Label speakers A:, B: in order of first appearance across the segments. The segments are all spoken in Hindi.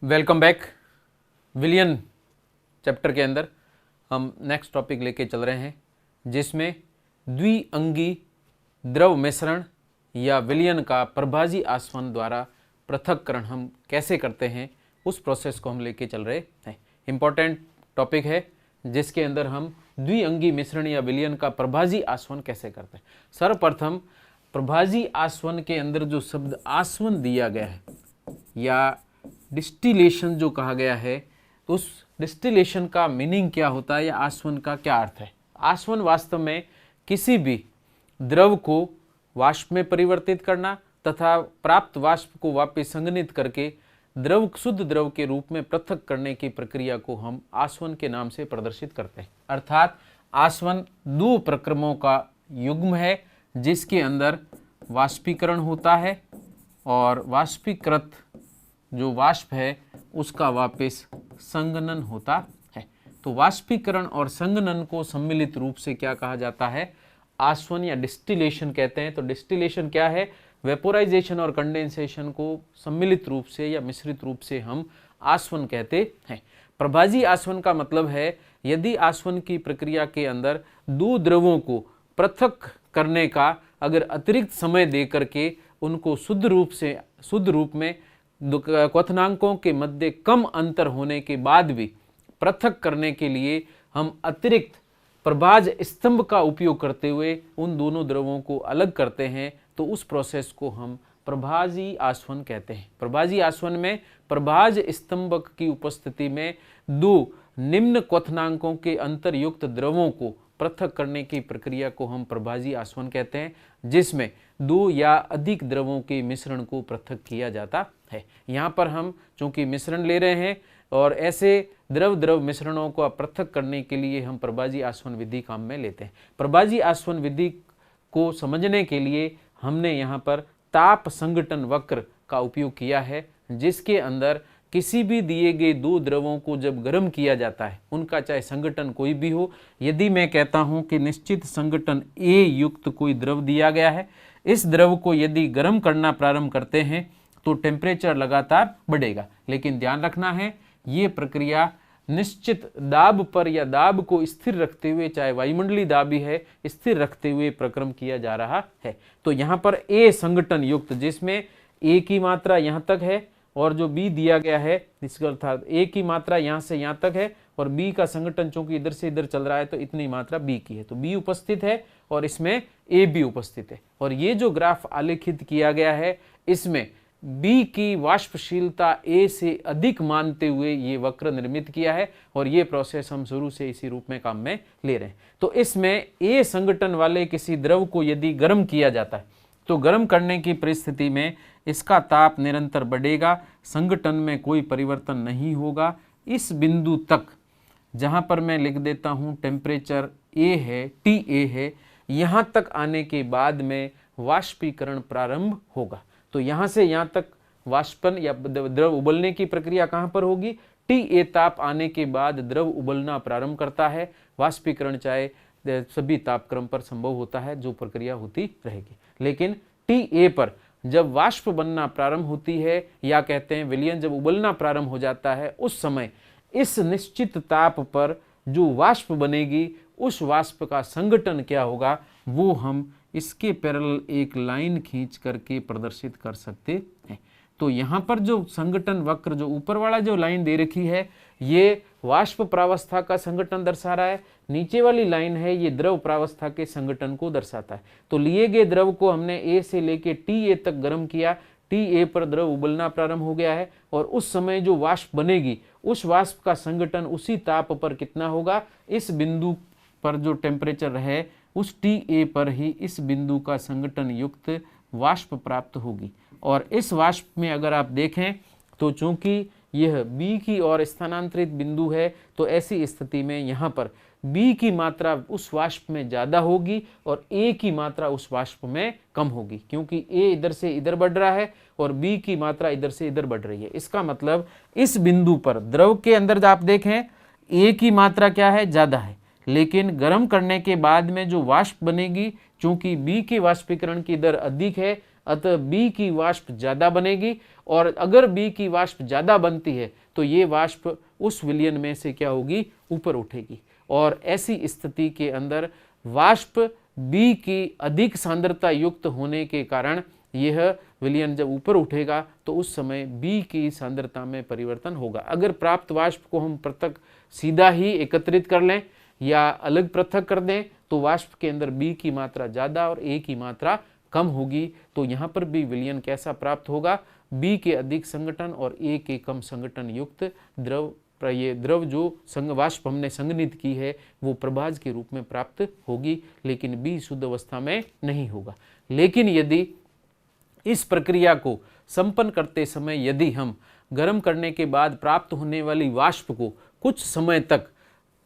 A: Welcome back. विलियन चैप्टर के अंदर हम नेक्स्ट टॉपिक लेके चल रहे हैं, जिसमें द्विअंगी द्रव मिश्रण या विलियन का प्रभाजी आसवन द्वारा पृथक्करण हम कैसे करते हैं उस प्रोसेस को हम लेके चल रहे हैं। इम्पॉर्टेंट टॉपिक है जिसके अंदर हम द्विअंगी मिश्रण या विलियन का प्रभाजी आसवन कैसे करते हैं। सर्वप्रथम प्रभाजी आसवन के अंदर जो शब्द आसवन दिया गया है या डिस्टिलेशन जो कहा गया है, तो उस डिस्टिलेशन का मीनिंग क्या होता है या आसवन का क्या अर्थ है। आसवन वास्तव में किसी भी द्रव को वाष्प में परिवर्तित करना तथा प्राप्त वाष्प को वापस संघनित करके द्रव शुद्ध द्रव के रूप में पृथक करने की प्रक्रिया को हम आसवन के नाम से प्रदर्शित करते हैं। अर्थात आसवन दो प्रक्रमों का युग्म है जिसके अंदर वाष्पीकरण होता है और वाष्पीकृत जो वाष्प है उसका वापस संघनन होता है। तो वाष्पीकरण और संघनन को सम्मिलित रूप से क्या कहा जाता है, आसवन या डिस्टिलेशन कहते हैं। तो डिस्टिलेशन क्या है, वेपोराइजेशन और कंडेंसेशन को सम्मिलित रूप से या मिश्रित रूप से हम आसवन कहते हैं। प्रभाजी आसवन का मतलब है यदि आसवन की प्रक्रिया के अंदर दो द्रवों को पृथक करने का अगर अतिरिक्त समय दे करके उनको शुद्ध रूप में क्वथनांकों के मध्य कम अंतर होने के बाद भी पृथक करने के लिए हम अतिरिक्त प्रभाज स्तंभ का उपयोग करते हुए उन दोनों द्रवों को अलग करते हैं, तो उस प्रोसेस को हम प्रभाजी आसवन कहते हैं। प्रभाजी आसवन में प्रभाज स्तंभ की उपस्थिति में दो निम्न क्वथनांकों के अंतर युक्त द्रवों को पृथक करने की प्रक्रिया को हम प्रभाजी आसवन कहते हैं, जिसमें दो या अधिक द्रवों के मिश्रण को पृथक किया जाता है। यहाँ पर हम चूंकि मिश्रण ले रहे हैं और ऐसे द्रव द्रव मिश्रणों को पृथक करने के लिए हम प्रभाजी आसवन विधि काम में लेते हैं। प्रभाजी आसवन विधि को समझने के लिए हमने यहाँ पर ताप संघटन वक्र का उपयोग किया है, जिसके अंदर किसी भी दिए गए दो द्रवों को जब गर्म किया जाता है, उनका चाहे संघटन कोई भी हो, यदि मैं कहता हूं कि निश्चित संघटन A युक्त कोई द्रव दिया गया है, इस द्रव को यदि गर्म करना प्रारंभ करते हैं तो टेम्परेचर लगातार बढ़ेगा। लेकिन ध्यान रखना है ये प्रक्रिया निश्चित दाब पर या दाब को स्थिर रखते हुए, चाहे वायुमंडलीय दाब ही है, स्थिर रखते हुए प्रक्रम किया जा रहा है। तो यहाँ पर A संघटन युक्त, जिसमें A की मात्रा यहाँ तक है और जो B दिया गया है इसका अर्थात A की मात्रा यहाँ से यहाँ तक है और B का संघटन चूंकि इधर से इधर चल रहा है तो इतनी मात्रा B की है, तो B उपस्थित है और इसमें A भी उपस्थित है। और ये जो ग्राफ आलेखित किया गया है इसमें B की वाष्पशीलता A से अधिक मानते हुए ये वक्र निर्मित किया है और ये प्रोसेस हम शुरू से इसी रूप में काम में ले रहे हैं। तो इसमें A संघटन वाले किसी द्रव को यदि गर्म किया जाता है तो गर्म करने की परिस्थिति में इसका ताप निरंतर बढ़ेगा, संघटन में कोई परिवर्तन नहीं होगा। इस बिंदु तक जहां पर मैं लिख देता हूं टेम्परेचर A है, TA है, यहां तक आने के बाद में वाष्पीकरण प्रारंभ होगा। तो यहां से यहां तक वाष्पन या द्रव उबलने की प्रक्रिया कहां पर होगी, TA ताप आने के बाद द्रव उबलना प्रारंभ करता है। वाष्पीकरण चाहे सभी तापक्रम पर संभव होता है, जो प्रक्रिया होती रहेगी। लेकिन TA पर जब वाष्प बनना प्रारंभ होती है या कहते हैं विलियन जब उबलना प्रारंभ हो जाता है, उस समय इस निश्चित ताप पर जो वाष्प बनेगी उस वाष्प का संघटन क्या होगा वो हम इसके पैरेलल एक लाइन खींच करके प्रदर्शित कर सकते हैं। तो यहाँ पर जो संघटन वक्र जो ऊपर वाला जो लाइन दे रखी है ये वाष्प प्रावस्था का संघटन दर्शा रहा है, नीचे वाली लाइन है ये द्रव प्रावस्था के संघटन को दर्शाता है। तो लिए गए द्रव को हमने A से लेके TA तक गर्म किया, TA पर द्रव उबलना प्रारंभ हो गया है और उस समय जो वाष्प बनेगी उस वाष्प का संघटन उसी ताप पर कितना होगा, इस बिंदु पर जो टेम्परेचर है उस TA पर ही इस बिंदु का संघटन युक्त वाष्प प्राप्त होगी। और इस वाष्प में अगर आप देखें तो चूंकि यह B की ओर स्थानांतरित बिंदु है तो ऐसी स्थिति में यहाँ पर B की मात्रा उस वाष्प में ज़्यादा होगी और A की मात्रा उस वाष्प में कम होगी, क्योंकि A इधर से इधर बढ़ रहा है और B की मात्रा इधर से इधर बढ़ रही है। इसका मतलब इस बिंदु पर द्रव के अंदर आप देखें A की मात्रा क्या है, ज़्यादा है, लेकिन गर्म करने के बाद में जो वाष्प बनेगी चूंकि B के वाष्पीकरण की दर अधिक है, अतः बी की वाष्प ज़्यादा बनेगी, और अगर बी की वाष्प ज़्यादा बनती है तो ये वाष्प उस विलयन में से क्या होगी, ऊपर उठेगी। और ऐसी स्थिति के अंदर वाष्प बी की अधिक सांद्रता युक्त होने के कारण यह विलयन जब ऊपर उठेगा तो उस समय बी की सांद्रता में परिवर्तन होगा। अगर प्राप्त वाष्प को हम पृथक सीधा ही एकत्रित कर लें या अलग पृथक कर दें तो वाष्प के अंदर बी की मात्रा ज़्यादा और ए की मात्रा कम होगी। तो यहाँ पर भी विलयन कैसा प्राप्त होगा, बी के अधिक संगठन और ए के कम संगठन युक्त द्रव, ये द्रव जो वाष्प हमने संघनित की है वो प्रभाज के रूप में प्राप्त होगी, लेकिन बी शुद्ध अवस्था में नहीं होगा। लेकिन यदि इस प्रक्रिया को संपन्न करते समय यदि हम गर्म करने के बाद प्राप्त होने वाली वाष्प को कुछ समय तक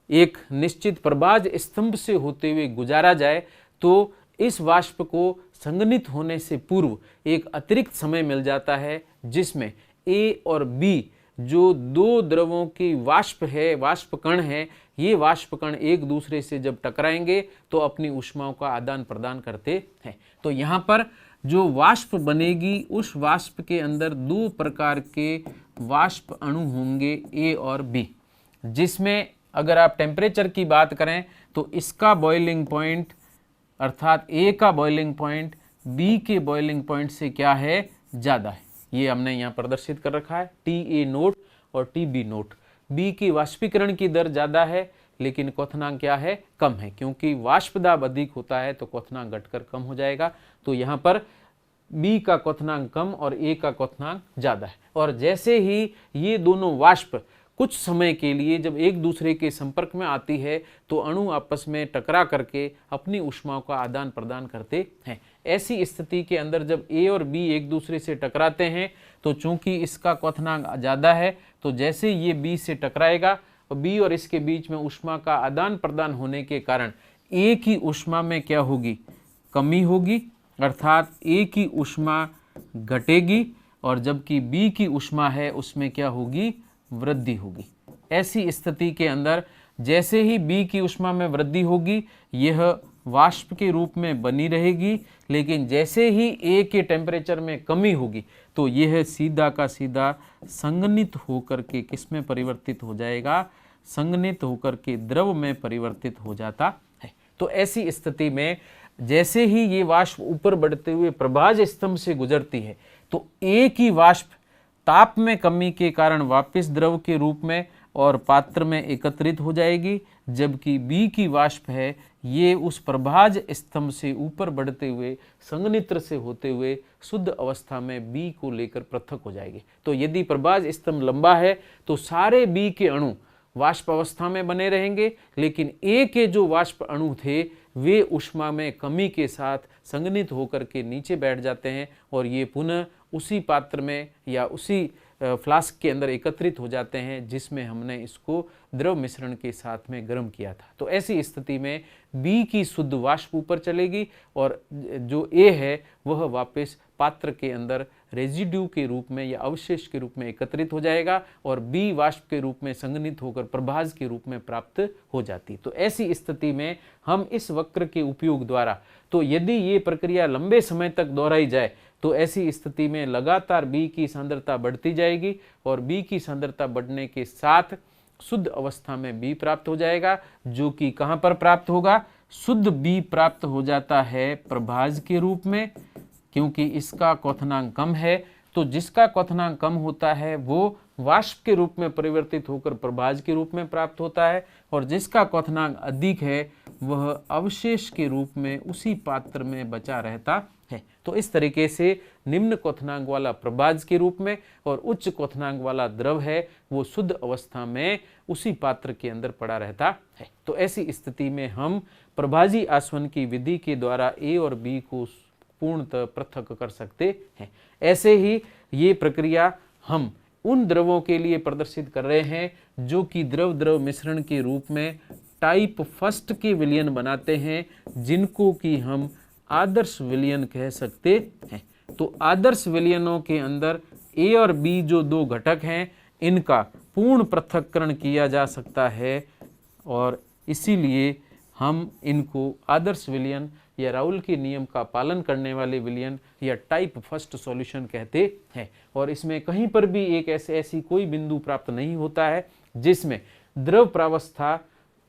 A: एक निश्चित प्रभाज स्तंभ से होते हुए गुजारा जाए तो इस वाष्प को संघनित होने से पूर्व एक अतिरिक्त समय मिल जाता है, जिसमें ए और बी जो दो द्रवों की वाष्प है, वाष्प कण है, ये वाष्प कण एक दूसरे से जब टकराएंगे तो अपनी ऊष्माओं का आदान प्रदान करते हैं। तो यहाँ पर जो वाष्प बनेगी उस वाष्प के अंदर दो प्रकार के वाष्प अणु होंगे, ए और बी, जिसमें अगर आप टेम्परेचर की बात करें तो इसका बॉइलिंग पॉइंट अर्थात ए का बॉइलिंग पॉइंट बी के बॉइलिंग पॉइंट से क्या है, ज़्यादा है। ये हमने यहाँ प्रदर्शित कर रखा है, टी ए नोट और टी बी नोट। बी की वाष्पीकरण की दर ज़्यादा है लेकिन क्वथनांक क्या है, कम है, क्योंकि वाष्प दाब अधिक होता है तो क्वथनांक घटकर कम हो जाएगा। तो यहाँ पर बी का क्वथनांक कम और ए का क्वथनांक ज़्यादा है। और जैसे ही ये दोनों वाष्प कुछ समय के लिए जब एक दूसरे के संपर्क में आती है तो अणु आपस में टकरा करके अपनी ऊष्माओं का आदान प्रदान करते हैं। ऐसी स्थिति के अंदर जब ए और बी एक दूसरे से टकराते हैं तो चूंकि इसका क्वथनांक ज़्यादा है तो जैसे ये बी से टकराएगा और बी और इसके बीच में ऊष्मा का आदान प्रदान होने के कारण ए की ऊष्मा में क्या होगी, कमी होगी, अर्थात ए की ऊष्मा घटेगी और जबकि बी की ऊष्मा है उसमें क्या होगी, वृद्धि होगी। ऐसी स्थिति के अंदर जैसे ही बी की ऊष्मा में वृद्धि होगी यह वाष्प के रूप में बनी रहेगी, लेकिन जैसे ही ए के टेम्परेचर में कमी होगी तो यह सीधा का सीधा संघनित होकर के किस में परिवर्तित हो जाएगा, संघनित होकर के द्रव में परिवर्तित हो जाता है। तो ऐसी स्थिति में जैसे ही ये वाष्प ऊपर बढ़ते हुए प्रभाज स्तंभ से गुजरती है तो ए की वाष्प ताप में कमी के कारण वापस द्रव के रूप में और पात्र में एकत्रित हो जाएगी, जबकि बी की वाष्प है ये उस प्रभाज स्तंभ से ऊपर बढ़ते हुए संघनित्र से होते हुए शुद्ध अवस्था में बी को लेकर पृथक हो जाएगी। तो यदि प्रभाज स्तंभ लंबा है तो सारे बी के अणु वाष्प अवस्था में बने रहेंगे, लेकिन ए के जो वाष्प अणु थे वे ऊष्मा में कमी के साथ संघनित होकर के नीचे बैठ जाते हैं और ये पुनः उसी पात्र में या उसी फ्लास्क के अंदर एकत्रित हो जाते हैं जिसमें हमने इसको द्रव मिश्रण के साथ में गर्म किया था। तो ऐसी स्थिति में बी की शुद्ध वाष्प ऊपर चलेगी और जो ए है वह वापस पात्र के अंदर रेजिड्यू के रूप में या अवशेष के रूप में एकत्रित हो जाएगा और बी वाष्प के रूप में संघनित होकर प्रभाज के रूप में प्राप्त हो जाती। तो ऐसी स्थिति में हम इस वक्र के उपयोग द्वारा, तो यदि ये प्रक्रिया लंबे समय तक दोहराई जाए तो ऐसी स्थिति में लगातार बी की सांद्रता बढ़ती जाएगी और बी की सांद्रता बढ़ने के साथ शुद्ध अवस्था में बी प्राप्त हो जाएगा, जो कि कहाँ पर प्राप्त होगा, शुद्ध बी प्राप्त हो जाता है प्रभाज के रूप में, क्योंकि इसका क्वथनांक कम है। तो जिसका क्वथनांक कम होता है वो वाष्प के रूप में परिवर्तित होकर प्रभाज के रूप में प्राप्त होता है और जिसका क्वथनांक अधिक है वह अवशेष के रूप में उसी पात्र में बचा रहता है। तो इस तरीके से निम्न क्वथनांक वाला प्रभाज के रूप में और उच्च क्वथनांक वाला द्रव है वो शुद्ध अवस्था में उसी पात्र के अंदर पड़ा रहता है। तो ऐसी स्थिति में हम प्रभाजी आसवन की विधि के द्वारा ए और बी को पूर्णतः पृथक कर सकते हैं। ऐसे ही ये प्रक्रिया हम उन द्रवों के लिए प्रदर्शित कर रहे हैं जो कि द्रव द्रव मिश्रण के रूप में टाइप फर्स्ट के विलयन बनाते हैं, जिनको कि हम आदर्श विलयन कह सकते हैं। तो आदर्श विलयनों के अंदर ए और बी जो दो घटक हैं इनका पूर्ण पृथक्करण किया जा सकता है और इसीलिए हम इनको आदर्श विलयन या राउल के नियम का पालन करने वाले विलयन या टाइप फर्स्ट सॉल्यूशन कहते हैं। और इसमें कहीं पर भी एक ऐसी कोई बिंदु प्राप्त नहीं होता है जिसमें द्रव प्रावस्था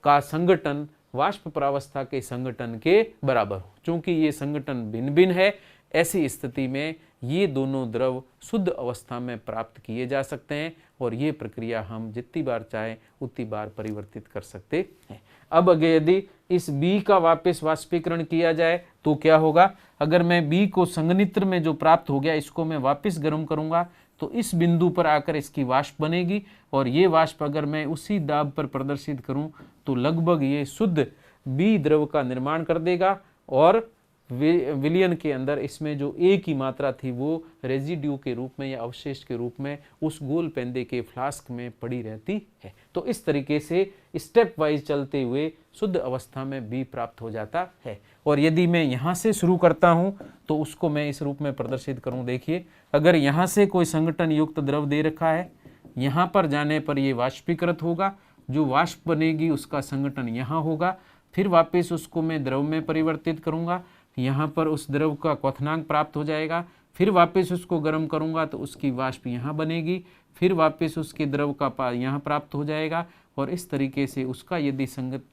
A: का संगठन वाष्प प्रावस्था के संगठन के बराबर हो। चूंकि ये संगठन भिन्न भिन्न है, ऐसी स्थिति में ये दोनों द्रव शुद्ध अवस्था में प्राप्त किए जा सकते हैं और ये प्रक्रिया हम जितनी बार चाहें उतनी बार परिवर्तित कर सकते हैं। अब अगर यदि इस B का वापस वाष्पीकरण किया जाए तो क्या होगा? अगर मैं B को संघनित्र में जो प्राप्त हो गया इसको मैं वापस गर्म करूंगा तो इस बिंदु पर आकर इसकी वाष्प बनेगी और ये वाष्प अगर मैं उसी दाब पर प्रदर्शित करूं तो लगभग ये शुद्ध B द्रव का निर्माण कर देगा और विलयन के अंदर इसमें जो A की मात्रा थी वो रेजिड्यू के रूप में या अवशेष के रूप में उस गोल पेंदे के फ्लास्क में पड़ी रहती है। तो इस तरीके से स्टेप वाइज चलते हुए शुद्ध अवस्था में B प्राप्त हो जाता है। और यदि मैं यहाँ से शुरू करता हूँ तो उसको मैं इस रूप में प्रदर्शित करूँ। देखिए, अगर यहाँ से कोई संगठन युक्त द्रव दे रखा है, यहाँ पर जाने पर ये वाष्पीकृत होगा, जो वाष्प बनेगी उसका संगठन यहाँ होगा, फिर वापस उसको मैं द्रव में परिवर्तित करूँगा, यहाँ पर उस द्रव का क्वथनांक प्राप्त हो जाएगा, फिर वापस उसको गर्म करूँगा तो उसकी वाष्प यहाँ बनेगी, फिर वापस उसके द्रव का यहाँ प्राप्त हो जाएगा और इस तरीके से उसका यदि संगत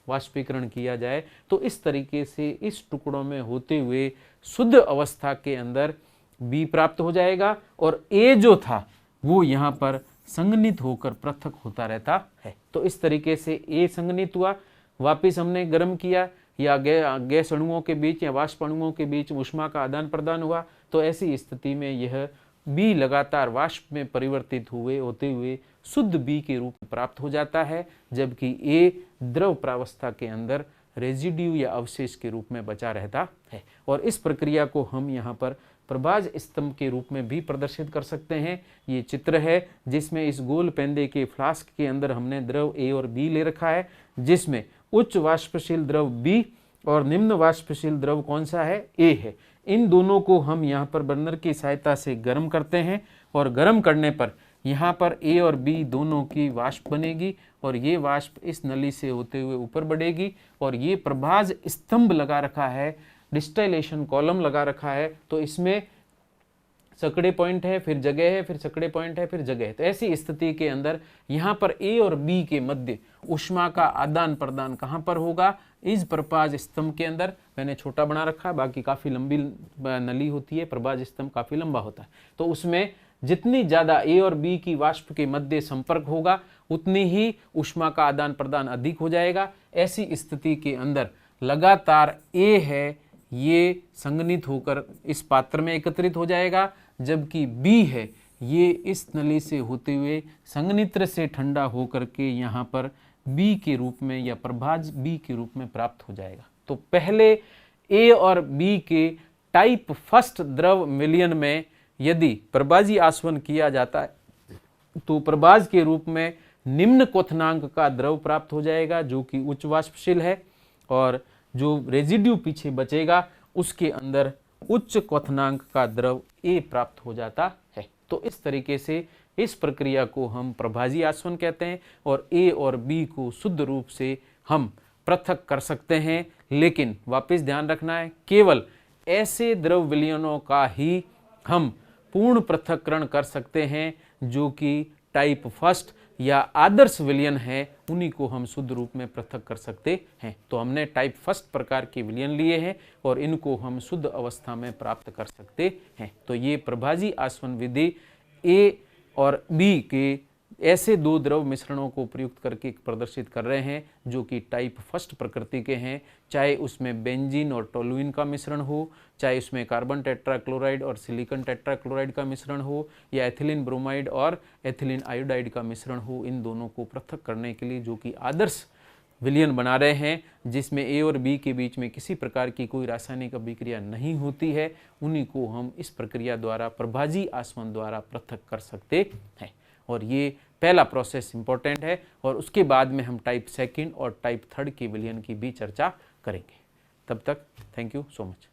A: वाष्पीकरण किया जाए तो इस तरीके से इस टुकड़ों में होते हुए शुद्ध अवस्था के अंदर B प्राप्त हो जाएगा और A जो था वो यहाँ पर संघनित होकर पृथक होता रहता है। तो इस तरीके से A संघनित हुआ, वापिस हमने गर्म किया या गैस अणुओं के बीच या वाष्प अणुओं के बीच ऊष्मा का आदान प्रदान हुआ, तो ऐसी स्थिति में यह B लगातार वाष्प में परिवर्तित होते हुए शुद्ध B के रूप में प्राप्त हो जाता है, जबकि A द्रव प्रावस्था के अंदर रेजिड्यू या अवशेष के रूप में बचा रहता है। और इस प्रक्रिया को हम यहाँ पर प्रभाज स्तंभ के रूप में भी प्रदर्शित कर सकते हैं। ये चित्र है जिसमें इस गोल पेंदे के फ्लास्क के अंदर हमने द्रव A और B ले रखा है, जिसमें उच्च वाष्पशील द्रव B और निम्न वाष्पशील द्रव कौन सा है? A है। इन दोनों को हम यहाँ पर बर्नर की सहायता से गर्म करते हैं और गर्म करने पर यहाँ पर A और B दोनों की वाष्प बनेगी और ये वाष्प इस नली से होते हुए ऊपर बढ़ेगी और ये प्रभाज स्तंभ लगा रखा है, डिस्टिलेशन कॉलम लगा रखा है, तो इसमें सकड़े पॉइंट है, फिर जगह है, फिर सकड़े पॉइंट है, फिर जगह है। तो ऐसी स्थिति के अंदर यहाँ पर A और B के मध्य ऊष्मा का आदान प्रदान कहाँ पर होगा? इस प्रभाज स्तंभ के अंदर। मैंने छोटा बना रखा है, बाकी काफ़ी लंबी नली होती है, प्रभाज स्तंभ काफ़ी लंबा होता है। तो उसमें जितनी ज़्यादा A और B की वाष्प के मध्य संपर्क होगा उतनी ही ऊष्मा का आदान प्रदान अधिक हो जाएगा। ऐसी स्थिति के अंदर लगातार A है ये संघनित होकर इस पात्र में एकत्रित हो जाएगा, जबकि B है ये इस नली से होते हुए संघनित्र से ठंडा होकर के यहाँ पर B के रूप में या प्रभाज B के रूप में प्राप्त हो जाएगा। तो पहले A और B के टाइप फर्स्ट द्रव विलयन में यदि प्रभाजी आसवन किया जाता है तो प्रभाज के रूप में निम्न क्वथनांक का द्रव प्राप्त हो जाएगा जो कि उच्च वाष्पशील है, और जो रेजिड्यू पीछे बचेगा उसके अंदर उच्च क्वथनांक का द्रव A प्राप्त हो जाता है। तो इस तरीके से इस प्रक्रिया को हम प्रभाजी आसवन कहते हैं और A और B को शुद्ध रूप से हम पृथक कर सकते हैं। लेकिन वापस ध्यान रखना है, केवल ऐसे द्रव विलयनों का ही हम पूर्ण पृथक्करण कर सकते हैं जो कि टाइप फर्स्ट या आदर्श विलयन है, उन्हीं को हम शुद्ध रूप में पृथक कर सकते हैं। तो हमने टाइप फर्स्ट प्रकार के विलयन लिए हैं और इनको हम शुद्ध अवस्था में प्राप्त कर सकते हैं। तो ये प्रभाजी आसवन विधि A और B के ऐसे दो द्रव मिश्रणों को प्रयुक्त करके प्रदर्शित कर रहे हैं जो कि टाइप फर्स्ट प्रकृति के हैं, चाहे उसमें बेंजीन और टोलुइन का मिश्रण हो, चाहे उसमें कार्बन टेट्राक्लोराइड और सिलिकॉन टेट्राक्लोराइड का मिश्रण हो, या एथिलीन ब्रोमाइड और एथिलीन आयोडाइड का मिश्रण हो। इन दोनों को पृथक करने के लिए जो कि आदर्श विलयन बना रहे हैं जिसमें A और B के बीच में किसी प्रकार की कोई रासायनिक अभिक्रिया नहीं होती है, उन्हीं को हम इस प्रक्रिया द्वारा प्रभाजी आसवन द्वारा पृथक कर सकते हैं। और ये पहला प्रोसेस इंपॉर्टेंट है और उसके बाद में हम टाइप सेकंड और टाइप थर्ड के विलयन की भी चर्चा करेंगे। तब तक थैंक यू सो मच।